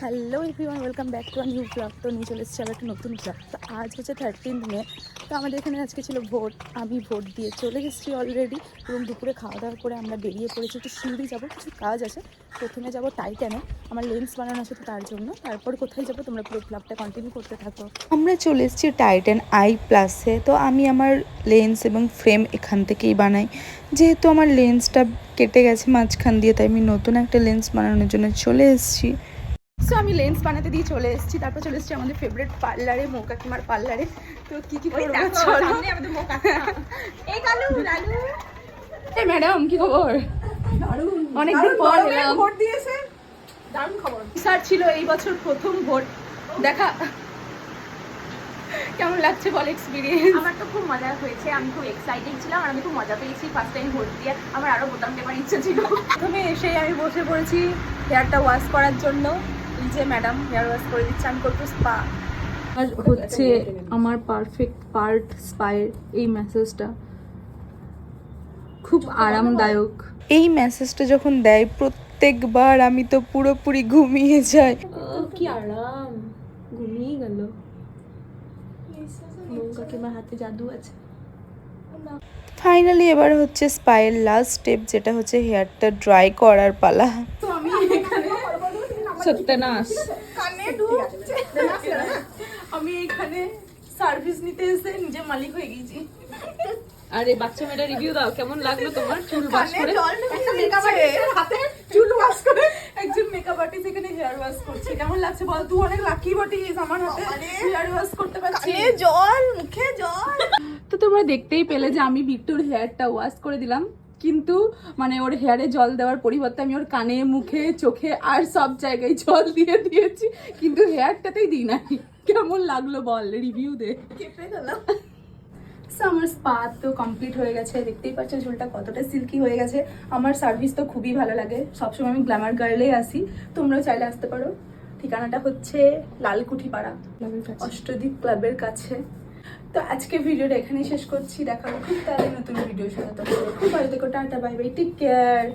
Hello everyone, welcome back to a new blog. তো নিয়ে চলে এসেছি আবার একটা নতুন ব্লগ। তো আজ হচ্ছে 13 মে। তো আমাদের এখানে আজকে ছিল ভোট। আমি ভোট দিয়ে চলে এসেছি অলরেডি এবং দুপুরে খাওয়া দাওয়া করে আমরা বেরিয়ে পড়েছি। একটু শিউরি যাবো, কিছু কাজ আছে। প্রথমে যাবো টাইটানে, আমার লেন্স বানানো আছে তো তার জন্য। তারপর কোথায় যাবো তোমরা পুরো ব্লগটা কন্টিনিউ করতে থাকো। আমরা চলে এসেছি টাইটান আই প্লাসে। তো আমি আমার লেন্স এবং ফ্রেম এখান থেকেই বানাই। যেহেতু আমার লেন্সটা কেটে গেছে মাঝখান দিয়ে, তাই আমি নতুন একটা লেন্স বানানোর জন্য চলে এসেছি। সো আমি লেন্স বানাতে দিয়ে চলে এসেছি। তারপর চলে এসেছি আমাদের ফেভারিট পার্লারে, মৌকাকিমার পার্লারে। তো কী কী করবো চলো। এই ম্যাডাম কি খবর? অনেকদিন পর এলাম। ভোট দিয়েছে, দারুণ খবর। স্যার ছিল এই বছর প্রথম ভোট দেখা। কেমন লাগছে বল এক্সপিরিয়েন্স? আমার তো খুব মজা হয়েছে, আমি খুব এক্সাইটেড ছিলাম আর আমি খুব মজা পেয়েছি ফার্স্ট টাইম ভোট দিয়ে। আমার আরো বোতাম টেপার ইচ্ছা ছিল। প্রথমে এসেই আমি বসে পড়েছি হেয়ারটা ওয়াশ করার জন্য। এই যে ম্যাডাম হেয়ার ওয়াশ করে দিচ্ছে, আমি করবো স্পা। আর হচ্ছে আমার পারফেক্ট পার্ট স্পায়ের এই ম্যাসেজটা খুব আরামদায়ক। এই মেসেজটা যখন দেয় প্রত্যেকবার আমি তো পুরোপুরি ঘুমিয়ে যাই। কি আরাম, ঘুমিয়ে গেল। মৌকাকিমার হাতে জাদু আছে। ফাইনালি এবার হচ্ছে স্পায়ের লাস্ট স্টেপ, যেটা হচ্ছে হেয়ারটা ড্রাই করার পালা। তো আমি এখানে সত্যনাশ আমি এখানে সার্ভিস নিতে এসে নিজে মালিক হয়ে গেছি। আরে বাচ্চা মেয়েটা রিভিউ দাও, কেমন লাগলো তোমার চুল ওয়াশ করে? চুল ওয়াশ করে একজন মেকআপ আর্টিস্ট এখানে হেয়ার ওয়াশ করছে। কেমন লাগছে বল? তুই অনেক লাকি বটিস, আমার হাতে হেয়ার ওয়াশ করতে পারছিস। জল মুখে জল। তো তোমরা দেখতেই পেলে যে আমি বিট্টুর হেয়ারটা ওয়াশ করে দিলাম, কিন্তু মানে ওর হেয়ারে জল দেওয়ার পরিবর্তে আমি ওর কানে, মুখে, চোখে আর সব জায়গায় জল দিয়ে দিয়েছি, কিন্তু হেয়ারটাতেই দিই নাই। কেমন লাগলো বল, রিভিউ দে। কেঁপে গেলাম। আমার স্পা তো কমপ্লিট হয়ে গেছে, দেখতেই পাচ্ছ চুলটা কতটা সিল্কি হয়ে গেছে। আমার সার্ভিস তো খুবই ভালো লাগে, সবসময় আমি গ্ল্যামার গার্লেই আসি। তোমরাও চাইলে আসতে পারো। ঠিকানাটা হচ্ছে লালকুঠি পাড়া, অষ্টদ্বীপ ক্লাবের কাছে। তো আজকে ভিডিওটা এখানেই শেষ করছি। দেখা হবে খুব তাড়াতাড়ি নতুন ভিডিওর সাথে। খুব ভালো থেকো, tata, bye bye, take care.